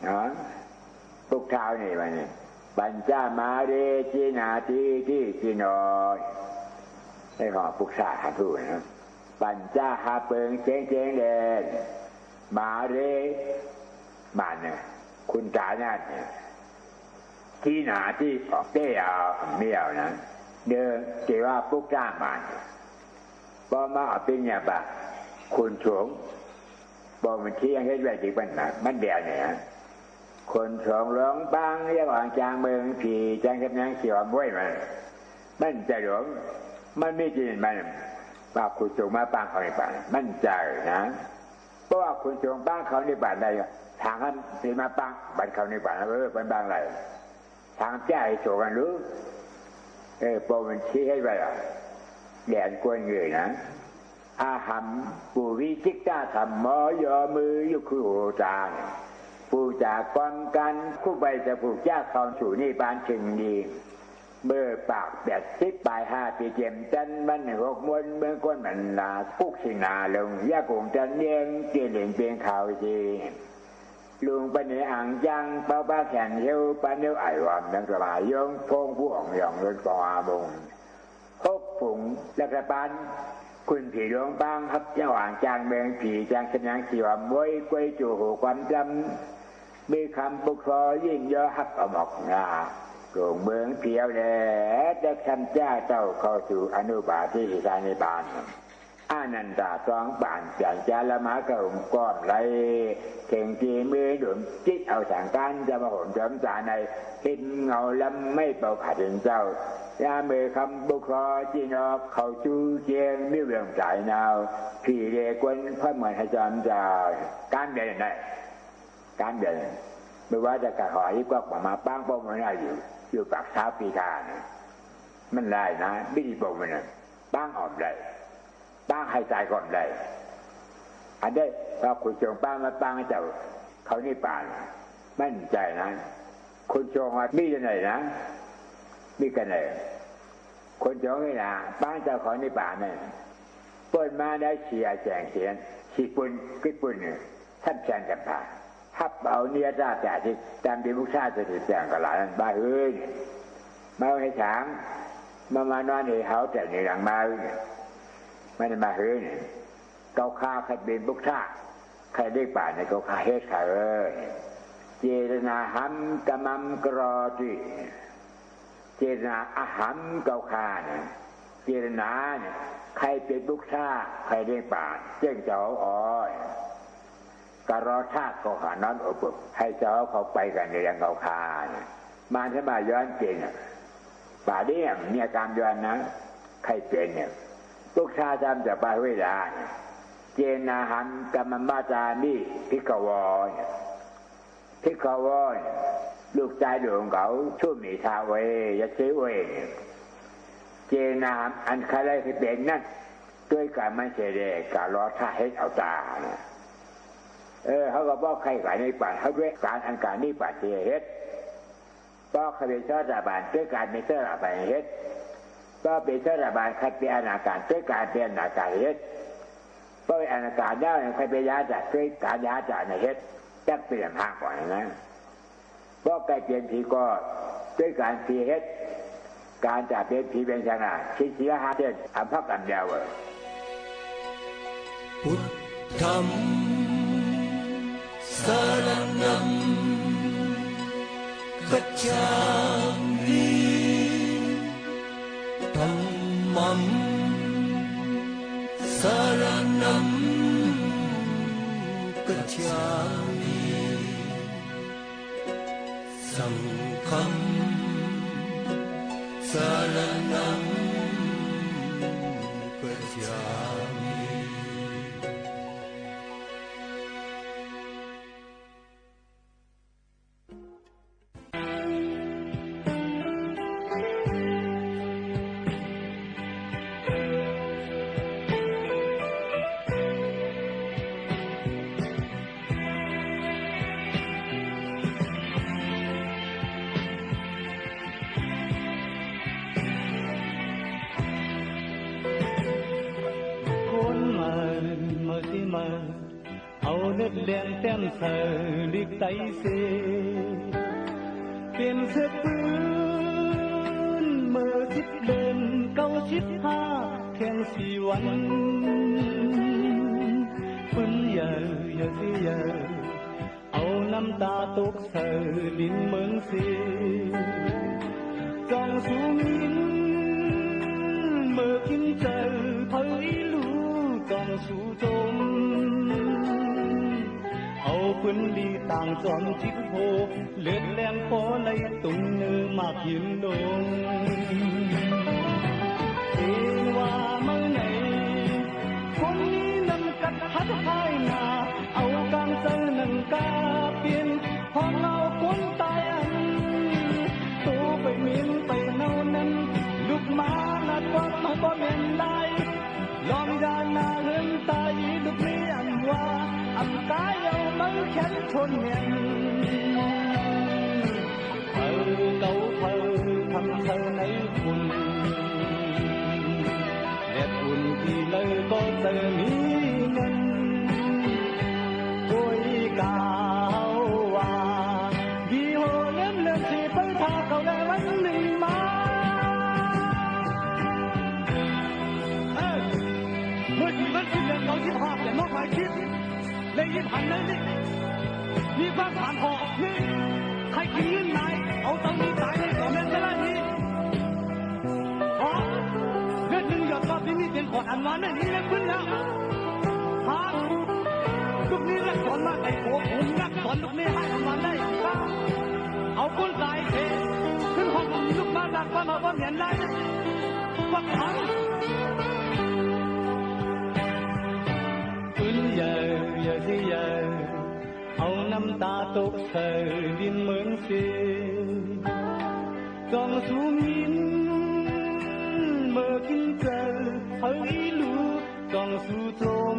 นะทุกเท้านี่มันปัญจมาเรจีนาทีที่จีนอยให้ของปุกษาหันผู้นะปัญจหาเปิงเจงเด่นมาเรมันเนี่ยคุณจ่ายนั่นเนี่ยที่หนาที่ออกเตี้ยเมี่ยวนะเดินเกี่ยวว่าปุกจ้ามันพอมาเอาเป็นเนี่ยปะคุณฉงบอกมันเที่ยงให้ด้วยจีบันนะมันเดียวเนี่ยคนฉงร้องบังเรียกว่าจางเมืองผีจางกำนังเกี่ยวบ้วยมันจะหลงมันไม่จริงมันว่าคุณฉงมาปังเขาในป่ามันใจนะเพราะว่าคุณฉงปังเขาในป่าใดทางนั้นสีมาปังบันเขาในป่าเป็นบางไรทางใจโฉกันรู้พอมันชี้ให้ไปแดนกวนเงยนะอาหัมปูวิจิกตาธรรมมอยอมือยุคุจางปูจากความกันคู่ใบจะผูกยากทองสู่นี่บานชึงดีเมื่อปาก80 ปลาย 5 ปีเจียมจันมัน6 มวนเมื่อก้นมันลาพุกสินาลงยากงจันเนียงเจียนเหล่งเพียงข่าวจีลุงปนอ่างยังเป้าป้าแขนเหี้ยวปนเนื้อไอวอมดังสบายยงพงผู้อ่องหย่องรถกออาบงพบผงและกระปันคุณผีหลวงบ้างครับเจ้าอ่างจางเมืองผีจางสนางสีว่ามวยกวยจู่หูความจำมีคำปุกคอยิ่งเยอะฮับอมอกงาโกงเมืองเพียวแหล่ได้คำเจ้าเข้าสู่อนุบาลที่สถานีบาล อานันตาสองป่านจานจาละมากระหงก้อมไรเข่งจีมือดุมจิตเอาสังการจะมาห่มจอมสาในหินเงาลำไม่เป่าขาดถึงเจ้ายาเมคำบุคคลจีนอกเขาจูเจียงมิเวียงสายนาวผีเด็กวนพระเหมือนให้จอมจ่าการเดินไหนการเดินไม่ว่าจะกระหอยก็มาป้างป้องมันได้อยู่ปากเท้าปีกานะมันได้นะไม่ดีปงมันนะป้างออกได้ป้างให้ใจก่อนได้อันได้เราคุณจงป้างมาป้างให้เจ้าเขานี่ป่านมั่นใจนะคุณจงว่ามีกันไหนนะมีกันไหนคนจงนี่นะป้างเจ้าเขานี่ป่านเนี่ยเปิดมาได้เชียแจงเสียนฉีดปุ่นขึ้นปุ่นเนี่ยท่านแจงกันผ่าทับเอาเนื้อจ้าแต่ที่ตามที่ลูกชาติจะถือแจงกับหลานบ้าเฮ้ยมาให้ช้างมานอนในเขาแต่ในหลังมาไม่ได้มาเฮ้ยเกาคาใครเป็นบุกชาใครได้ป่าในเกาคาเฮ็ดใครเจตนาหัมกมัมกรอจีเจตนาอาหัมเกาคาเนี่ยเจตนาเนี่ยใครเป็นบุกชาใครได้ป่าเจ้งเจ้าอ้อยกรอธาตุก็หานอนอบอุ่นให้เจ้าเขาไปกันในยังเกาคาเนี่ยมาถ้ามาย้อนเก่งป่าเดี้ยมเนี่ยการย้อนนะใครเป็นเนี่ยลูกชาจำจะไปเวลาเจนาหันกรรมมาจานี่พิกวรลูกชายหลวงเขาช่วยมีชาเวยซื้อเวเจนาอันใครได้เป็นนั่นด้วยการไม่เฉลี่ยการรอท่าให้เอาตาเขาก็บอกใครกันในป่าเขาด้วยการอันการนี่ป่าเสียเฮ็ดบอกใครเป็นเจ้าราบานด้วยการไม่เจ้าราบานเฮ็ดก็เป็นเจ้าราบานใครเป็นอนาการด้วยการเป็นอนาการเฮ็ดก็เป็นอนาการได้ใครเป็นยาจัดด้วยการยาจัดในเฮ็ดจักเปลี่ยนทางก่อนนะก็ใครเป็นผีก็ด้วยการผีเฮ็ดการจัดเป็นผีเป็นชนะชี้เสียหาเด่นทำพักกันเดียวพุทธัมสรณังคัจฉามิธัมมังสรณังคัจฉามิสังฆังสรณังคัจฉามิ nước đen tem sờ đi tay xê tiền xếp bướn mơ xích đơn câu xích ha khen xìวันฟื้นเยอะเยอะสิเยอะเอาน้ำตาตกเสอดินเมืองสีจองสูงมินเมื่อกินเจอเผยรู้จองสู่จมเอาพื้นดีต่างจอมจิตโหเลือดแรงพอในตุงเนื้อมากยืนดงเอว่าเมื่อไหนคนนี้นำกัดหัดให้นาเอากางเจอหนังกาเปลี่ยนพอเราคนตายอันตัวไปเมียนไปเนานั้นลูกมาหน้าวัดมาบ่เมียนได้ลองยานาเหินตายลูกนี้อันว่าอันกายเอามือแขนชนเมียนเธอเก่าเธอทำเธอในคุณเด็ดอุ่นที่เลยก็เธอมีเงินโอยกาวว่าดีโหเล่นเล่นที่ไปพาเขาได้วันหนึ่งมาเมื่อที่มันคิดเรื่องเขาที่ภาพแต่นอกหมายคิดเลยยิบหันเลยนี่มีความผ่านหอกนี่ใครกินเงินไหนเอาตรงนี้ตายในก่อนนั้นจะได้นี่อ๋อเลือดหนึ่งหยดรอบนี้มีเป็น ขออันมาไม่มีเงินขึ้นแล้วฮะลูกนี้รักสอนมาไอ้โขผมรักสอนลูกนี้ให้อันมาได้บ้างเอาคนตายเทขึ้นห้องลูกมาดักว่ามาว่าเหมียนไรว่าขังขึ้นเยอะเยอะที่เยอะเอาน้ำตาตกใส่ดินเหมือนเสียจองสูมินเมื่อกินเจอเฮ้ยลูจองสู่ทม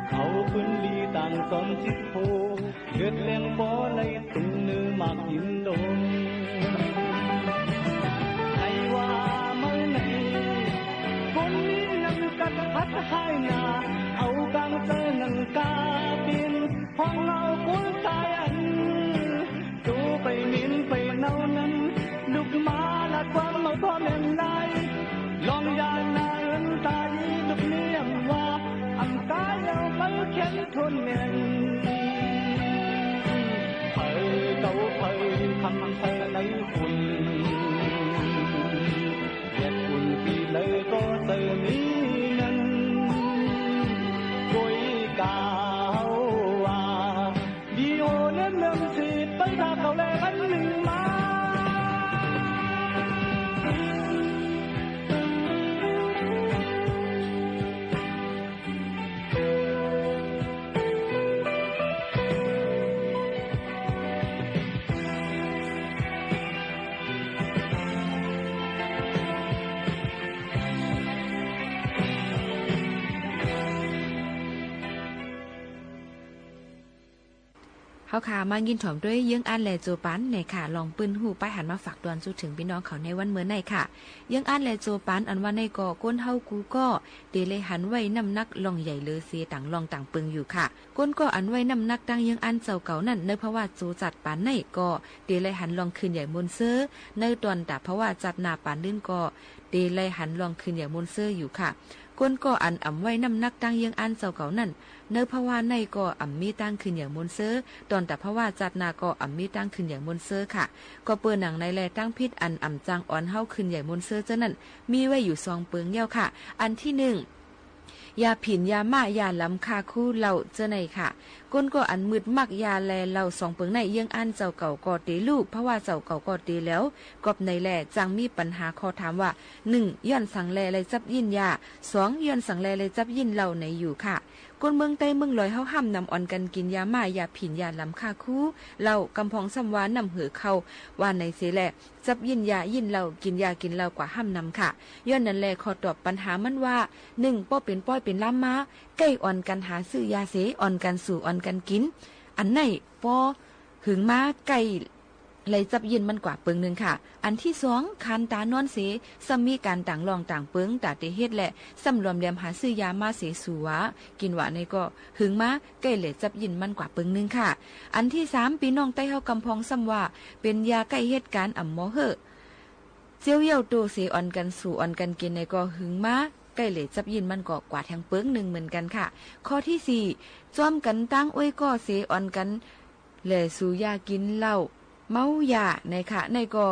เขาพื้นลีต่างสอนจิตโพเกิดแรงบ่อในตึงเนื้อมากยินดมให้ว่าเมื่อไหนคนนี้นำกันพัดให้นาเอากางเจอนังกาบินห้องเอาคนตายอันดูไปมินไปเนานั้นลูกมาละความมาพ่อแม่นายลองยานาเอินตายลูกเนียมว่าอันกายเอาไปเข็นทนเน่นเผยเก่าเผยคำเธอในฝุ่นเด็ดฝุ่นปีเลยก็เจอมีนั้น เฮาค่ะมายินถ่อมด้วยเยื่องอันแลโจปันในค่ะลองปืนหูป้ายหันมาฝากดวนสู่ถึงพี่น้องเขาในวันเมื่อในค่ะเยื่องอันแลโจปันอันว่าในก่อก้นเฮากูก็เดเลยหันไว้น้ำนักลองใหญ่เลอเสียต่างลองต่างปึงอยู่ค่ะก้นก็อันไว้น้ำนักดังเยื่องอันเจ้าเก่านั่นในเพราะว่าโจจัดปานในก็เดเลยหันลองคืนใหญ่มนเซอร์ในตอนแต่เพราะว่าจัดหน้าปานลื่นก็เดเลยหันลองคืนใหญ่มนเซอร์อยู่ค่ะก้นก็อันอ่ำไว้น้ำนักตั้งเยื่องอันเจ้าเก่านั่นเนื้อภาวะในก็อ่ำมีตั้งขึ้นอย่างมนเซอร์ตอนแต่ภาวะจัดนาก็อ่ำมีตั้งขึ้นอย่างมนเซอร์ค่ะก็เปิดหนังในแลตั้งพิษอันอ่ำจางอ่อนเฮาขึ้นอย่างมนเซอร์เจ้านั่นมีไว้อยู่ซองเปิงเย้าค่ะอันที่1ยาผินยาม่ายาล้ำคาคู่เหล่าเจ้าในค่ะก้นก็อันมืดมักยาแลเหล่าสองเปิงในเยื่องอันเจ้าเก่าก็เตลูกเพราะว่าเจ้าเก่าก็เตแล้วกอบในแลจังมีปัญหาขอถามว่า1ย้อนสังแลเลยจับยินยา2ย้อนสังแลเลยจับยินเหล่าในอยู่ค่ะก้นเมืองใต้เมืองลอยเฮาห้ามนำอ่อนกันกินยาม่ายาผินยาล้ำคาคู่เหล่ากำพองซ้ำวานนำหือเข้าว่าในเสแลจับยินยายินเหล่ากินยากินเหล่ากว่าห้ามนำค่ะย้อนนั้นแลขอตอบปัญหามันว่า1ป้อเป็นป้อยเป็นล้ำมาใกล้อ่อนกันหาซื้อยาเสอ่อนกันสู่อ่อนกันกินอันไหนป้อหึงมาไก่เลยจับยินมันกว่าเปิงนึงค่ะอันที่2คันตานอนเสซ้ำมีการต่างลองต่างเปิงตาเตเฮ็ดและซ้ำรวมแรมหาซื้อยามาเสสูวะกินหวานในก็หึงมาใกล้เลยจับยินมันกว่าเปิงนึงค่ะอันที่3พี่น้องใต้เฮากำพองซ้ำว่าเป็นยาใกล้เหตุการณ์อ่ำหมอเฮอเจียวเยี่ยวโตเสอ่อนกันสู่อ่อนกันกินในก็หึงมาใกล้เลยจับยินมันก็กว่าแทงเปิงนึงเหมือนกันค่ะข้อที่4จ้อมกันตั้งอ้วยก็เสอ่อนกันแลสู่ยากินเหล้าเมายาในค่ะในก็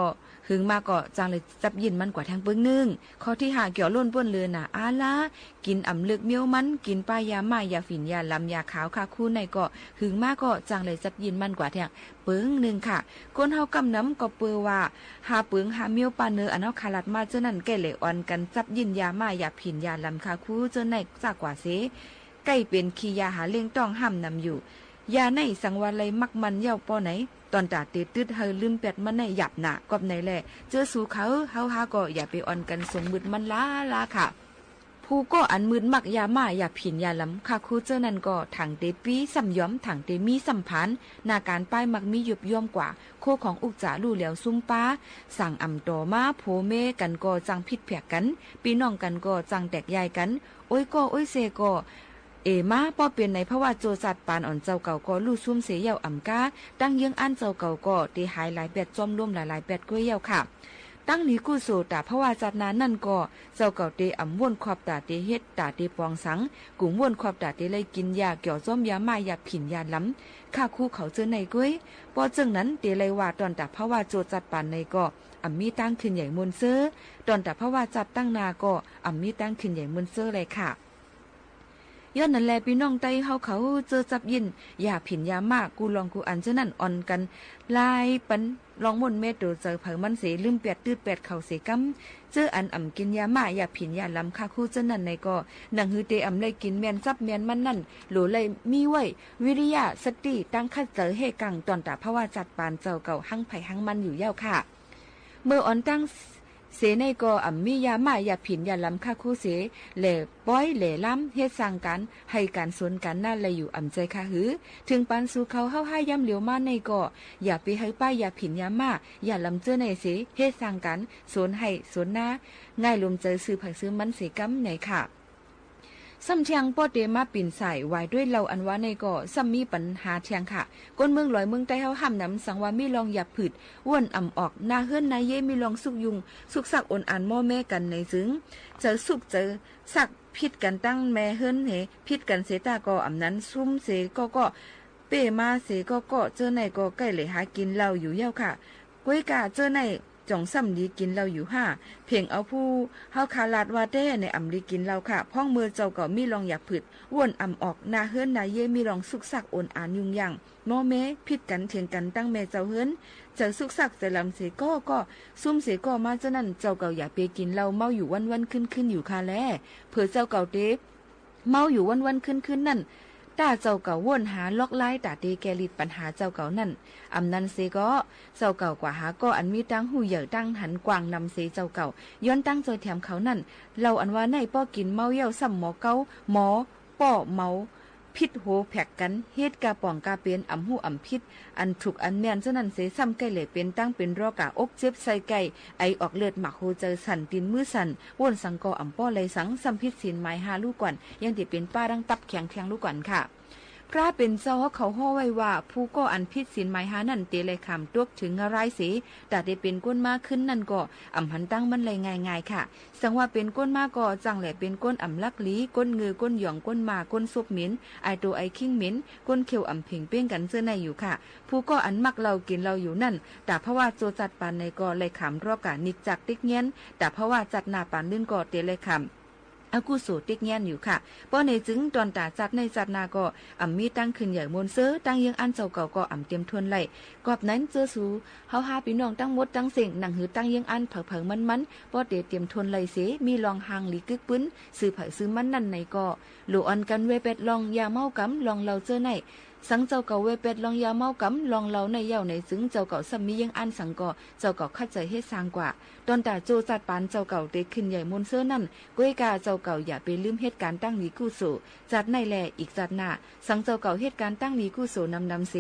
หึงมาก็จังเลยจับยินมันกว่าแทงเปิ้งนึงข้อที่5เกี่ยวล้นป้นเลือน่ะอาลากินอ่ำลึกเมียวมันกินป้ายาม่ายาฝิ่นยาลำยาขาวค่ะคู่ในก็หึงมาก็จังเลยจับยินมันกว่าแทงเปิ้งนึงค่ะคนเฮากำน้ำก็เปือว่าหาเปิ้งหาเมียวปาเนออันเฮาคาลัดมาเจ้านั้นแก่เลยอ่อนกันจับยินยาม่ายาผินยาลำค่ะคู่เจ้าในจากกว่าเสใกล้เป็นขี้ยาหาเลี้ยงต้องห้ามนำอยู่ยาในสังวาไลมักมันเย้าป้อไหนตอนตาเตตึดเฮาลืมเป็ดมันในหยับหนากอบในแหละเจอสู่เขาเฮาหาก็อย่าไปอ่อนกันสงมืดมันลาค่ะผู้ก็อันมืดมักยามาอย่าผินยาล้ำค่ะคู่เจ้านั้นก็ถังเตปีสัมย้อมถังเตมีสัมพันธ์นาการป้ายมักมียุบย่อมกว่าโคของอุกจ๋าลู่เหลียวซุ่มป้าสั่งอ่ำต่อมาโผเมกันก็จังผิดแผกกันปีน้องกันก็จังแตกยายกันโอ้ยก็โอ้ยเซก็มาป้อเปลี่ยนในเพราะว่าโจจัดปานอ่อนเจ้าเก่าก็ลู่ซุ่มเสียเยาอ่ำก้าตั้งเยื้องอันเจ้าเก่าก็ตีหายหลายแปดจอมร่วมหลายแปดก้วยเยาค่ะตั้งนี้กู้โซตาเพราะว่าจัดนานั่นก็เจ้าเก่าเตอ่ำว่นขอบตาเตเฮ็ดตาเตปองสังกุ่มว่นขอบตาเตเลยกินยาเกี่ยวจ้อมยาม่ายาผินยาล้ำข้าคู่เขาเจอในก้วยพอจึงนั้นเตเลยว่าตอนตาเพราะว่าโจจัดปานในก็ อ่ำมีตั้งขึ้นใหญ่มนเซอตอนแต่เพราะว่าจัดตั้งนาก็อ่ำมีตั้งขึ้นใหญ่มนเซอเลยค่ะย้อนนั่นแลพี่น้องไต้เฮาเขาเจอจับยินอย่าผินยามากกูลองกูอันเจ้านั่นอ่อนกันลายปันลองมนเม็ดโดเจอเผามันเสลืมเปียดตืดเปียดเข่าเสกำเจออันอ่ำกินยามาอย่าผินยาลำคาคู่เจ้านั่นในก็หนังฮือเตอ่ำเลยกินแมนซับแมนมันนั่นโหลเลยมีไว้วิริยะสติตั้งคัดเจอเฮกังตอนตาเพราะว่าจัดปานเจ้าเก่าหั่งไผ่หั่งมันอยู่เย้าค่ะเมื่ออ่อนตั้งเสในก็อ่ำมียามาอย่าผินอย่าล้ำค่าคู่เสแหล่ป้อยแหล่ล้ำเฮ็ดสร้างกันให้การสวนกันน่าเลยอยู่อ่ำใจค่ะหือถึงปานสู่เขาเฮาให้ย่ำเหลียวมาในก็อย่าไปให้ป้ายอย่าผินยามาอย่าล้ำเจอในเสเฮ็ดสร้างกันสวนให้สวนหน้าง่ายลมใจซื้อผักซื้อมันเสกำไหนค่ะซ้ำเชียงป้อเตมาปิ่นใส่ไว้ด้วยเราอันว่าในก็ซ้ำมีปัญหาเชียงค่ะก้นเมืองลอยเมืองใต้เฮาห้ำน้ำสังว่ามีลองหยับผืดอ้วนอ่ำออกนาเฮือนนายเย่มีลองสุกยุงสุกสักอ่อนอันหม้อแม่กันในซึ้งเจอสุกเจอสักพิษกันตั้งแม่เฮือนเหพิษกันเสตาก็อ่ำนั้นซุ่มเสก็เป้มาเสก็เจอในก็ใกล้เลยหากินเราอยู่เย้าค่ะก้วยกาเจอในจ่องซ้ำดีกินเราอยู่5เพียงเอาผู้เฮาคาลาดว่าได้ในอ่ำดีกินเราค่ะพ่องมือเจ้าก็มีลองอยากผึดว่นอ่ำออกนาเฮือนนาเย่มีลองสุกสักโอนอ่านยุ่งยังโมเมผิดกันเถียงกันตั้งแม่เจ้าเฮือนเจ้าสุกสักแต่ลำเสก็ซุ่มเสก็มาเจ้านั่นเจ้าเก่าอยากไปกินเราเมาอยู่วันๆขึ้นอยู่ค่ะแลเผื่อเจ้าเก่าเดฟเมาอยู่วันๆขึ้นนั่นตาเจ้าเก่าว่นหาล็อกไล่ตาเตแกลิดปัญหาเจ้าเก่านั่นอำนันเสก็เจ้าเก่ากว่าหาก็อันมีตั้งหูเหยื่อตั้งหันกวางนำเสเจ้าเก่าย้อนตั้งจอยแถมเขานั่นเราอันว่าในป้อกินเมาเยี่ยวซ้ำหมอเก้าหมอป้อเมาพิษโหแผกกันเฮ็ดกาป่องกาเป็นอ่ำหูอ่ำพิษอันถูกอันแม่นเจ้านั่นเสซ้ำใกล้เหล่เป็นตั้งเป็นรอกะอกเจ็บใส่ไก่ไอออกเลือดหมักโหเจอสั่นตีนมือสั่นว่นสังกออ่ำป้อไหลสังซ้ำพิษศีลหมาย5ลูกก่อนยังติเป็นป้าดังตับแข็งลูกก่อนค่ะพระเป็นเจ้าเขาห่อไว้ว่าผู้ก็อันพิษศีลหมายหานั่นเตเลยคำตวกถึงอะไรสิแต่ได้เป็นก้นมากขึ้นนั่นก็อ่ำหันตั้งมันเลยง่ายๆค่ะสังว่าเป็นก้นมากก็จังแหละเป็นก้นอ่ำลักลีก้นเงือก้นหย่องก้นมาก้นซุบหมินไอตัวไอคิงหมินก้นเขียวอ่ำเพ่งเป้งกันเสื้อในอยู่ค่ะผู้ก็อันมักเรากินเราอยู่นั่นแต่เพราะว่าโจจัดปานในก็เลยขำรอกะนิกจักติ๊กเงี้ยนแต่เพราะว่าจัดหน้าปานลื่นก็เตเลยคำอากุโสติ๊กเงี้ยนอยู่ค่ะป้อในจึงตอนตาจัดในจัดนาก็อ่ำมีตั้งขึ้นใหญ่มนเซอตั้งยังอันเจ้าเก่าก็อ่ำเตรียมทวนไหลกอบนั้นเจอสูเฮาหาพี่น้องตั้งมดตั้งเสียงหนังหือตั้งยังอันเผามันป้อเตรียมทวนไหลเสมีลองหางหลีกึกปื้นซื้อเผาซื้อมันนั่นในก็หลูออนกันเวเป็ดลองยาเมากำลองเราเจอในสังเจ้าเก่าเวเป็ดลองยาเมากำลองเราในเย่าในซึ้งเจ้าเก่าซ้ำมียังอันสังก็เจ้าเก่าคัดใจให้สร้างกว่าตอนตาโจจัดปานเจ้าเก่าเตขึ้นใหญ่มนเซอนั่นก้วยกาเจ้าเก่าอย่าไปลืมเหตุการณ์ตั้งนี้กู้สู่จัดในแลอีกจัดหน้าสังเจ้าเก่าเหตุการณ์ตั้งนี้กู้สู่นำเส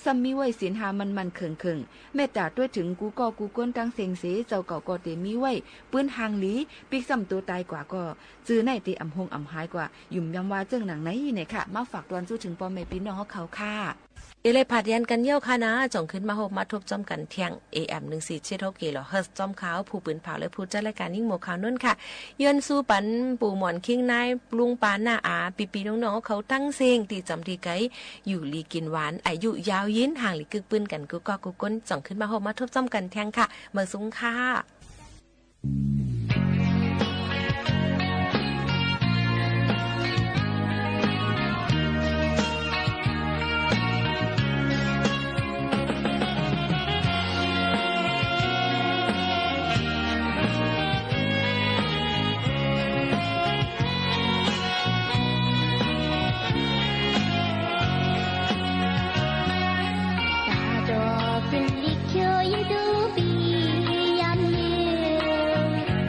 ซ้ำมีไว้ศีลหามันเขิงเมตตาด้วยถึงกูก็กูก้นตั้งเสียงเสเจ้าเก่าก็เตมีไว้ปืนหางหลีปีกซ้ำตัวตายกว่าก็จื้อในเตอ่ำหงอ่ำหายกว่ายุ่มยำว่าเจิ้งหนังไหนเนี่ยค่ะมาฝากตอนสู้ถึงพ่อแม่พี่น้องเขาค่ะเลยผัดยันกันเยี่ยวค่ะนะจ่องขึ้นมาหกมาทบจอมกันเที่ยง AM 1476กิโลเฮิรตซ์จอมขาวผู้ปืนเผาและผู้จัดรายการยิ่งหมกขาวนุ่นค่ะย้อนสู้ปันปู่หมอนคิงนายลุงปานหน้าอาปีน้องๆเขาตั้งเสียงตีจำตีไกอยู่ลีกินหวานอายุยาวยินห่างลีกึกปืนกันกูก็กูก้นจ่องขึ้นมาหกมาทบจอมกันเที่ยงค่ะเมื่อซุ้งค่ะเป็นลิขิตอยู่ดูปียามเย็น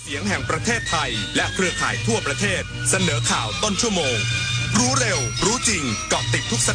เสียงแห่งประเทศไทยและเครือข่ายทั่วประเทศเสนอข่าวต้นชั่วโมงรู้เร็วรู้จริงเกาะติดทุก